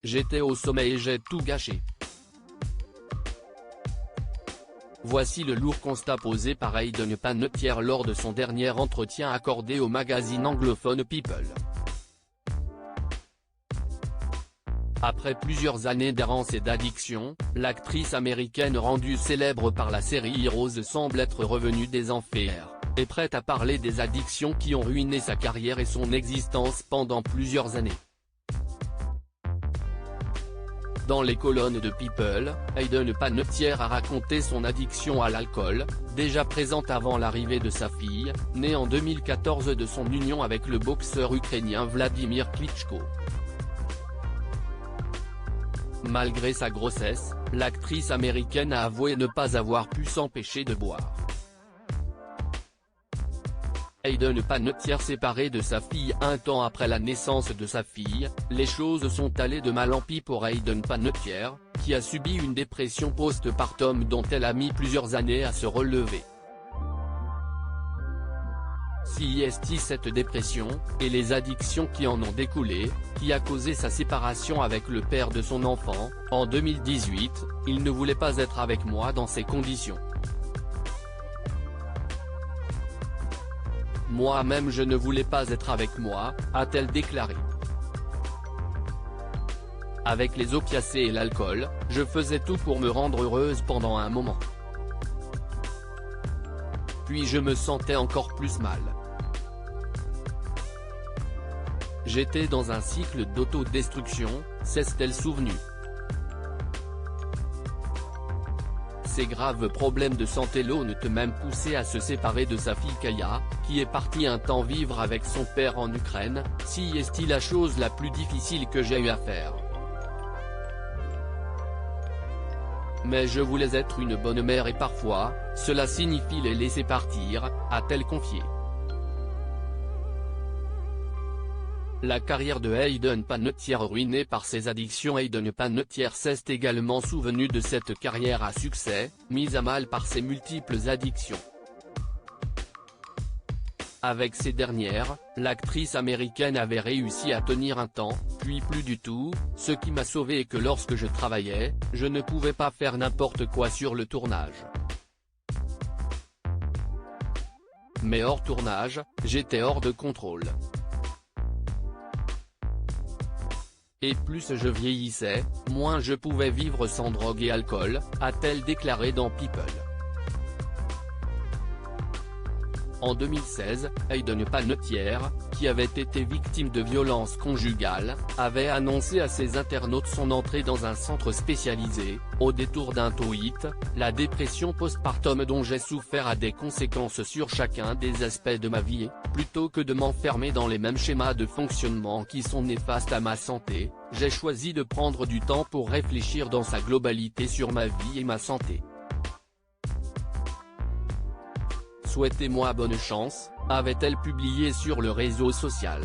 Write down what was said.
J'étais au sommet et j'ai tout gâché. Voici le lourd constat posé par Hayden Panettiere lors de son dernier entretien accordé au magazine anglophone People. Après plusieurs années d'errance et d'addiction, l'actrice américaine rendue célèbre par la série Heroes semble être revenue des enfers, et prête à parler des addictions qui ont ruiné sa carrière et son existence pendant plusieurs années. Dans les colonnes de People, Hayden Panettiere a raconté son addiction à l'alcool, déjà présente avant l'arrivée de sa fille, née en 2014 de son union avec le boxeur ukrainien Vladimir Klitschko. Malgré sa grossesse, l'actrice américaine a avoué ne pas avoir pu s'empêcher de boire. Hayden Panettiere séparé de sa fille un temps après la naissance de sa fille, les choses sont allées de mal en pis pour Hayden Panettiere, qui a subi une dépression post-partum dont elle a mis plusieurs années à se relever. C'est cette dépression, et les addictions qui en ont découlé, qui a causé sa séparation avec le père de son enfant. En 2018, il ne voulait pas être avec moi dans ces conditions. Moi-même je ne voulais pas être avec moi, a-t-elle déclaré. Avec les opiacés et l'alcool, je faisais tout pour me rendre heureuse pendant un moment. Puis je me sentais encore plus mal. J'étais dans un cycle d'autodestruction, s'est-elle souvenue. Ces graves problèmes de santé l'ont même poussé à se séparer de sa fille Kaya, qui est partie un temps vivre avec son père en Ukraine. C'est la chose la plus difficile que j'ai eu à faire. Mais je voulais être une bonne mère et parfois, cela signifie les laisser partir, a-t-elle confié. La carrière de Hayden Panettiere ruinée par ses addictions. Hayden Panettiere s'est également souvenu de cette carrière à succès, mise à mal par ses multiples addictions. Avec ces dernières, l'actrice américaine avait réussi à tenir un temps, puis plus du tout. Ce qui m'a sauvé est que lorsque je travaillais, je ne pouvais pas faire n'importe quoi sur le tournage. Mais hors tournage, j'étais hors de contrôle. Et plus je vieillissais, moins je pouvais vivre sans drogue et alcool, a-t-elle déclaré dans People. En 2016, Hayden Panettiere, qui avait été victime de violences conjugales, avait annoncé à ses internautes son entrée dans un centre spécialisé. Au détour d'un tweet, la dépression postpartum dont j'ai souffert a des conséquences sur chacun des aspects de ma vie et, plutôt que de m'enfermer dans les mêmes schémas de fonctionnement qui sont néfastes à ma santé, j'ai choisi de prendre du temps pour réfléchir dans sa globalité sur ma vie et ma santé. Souhaitez-moi bonne chance, avait-elle publié sur le réseau social.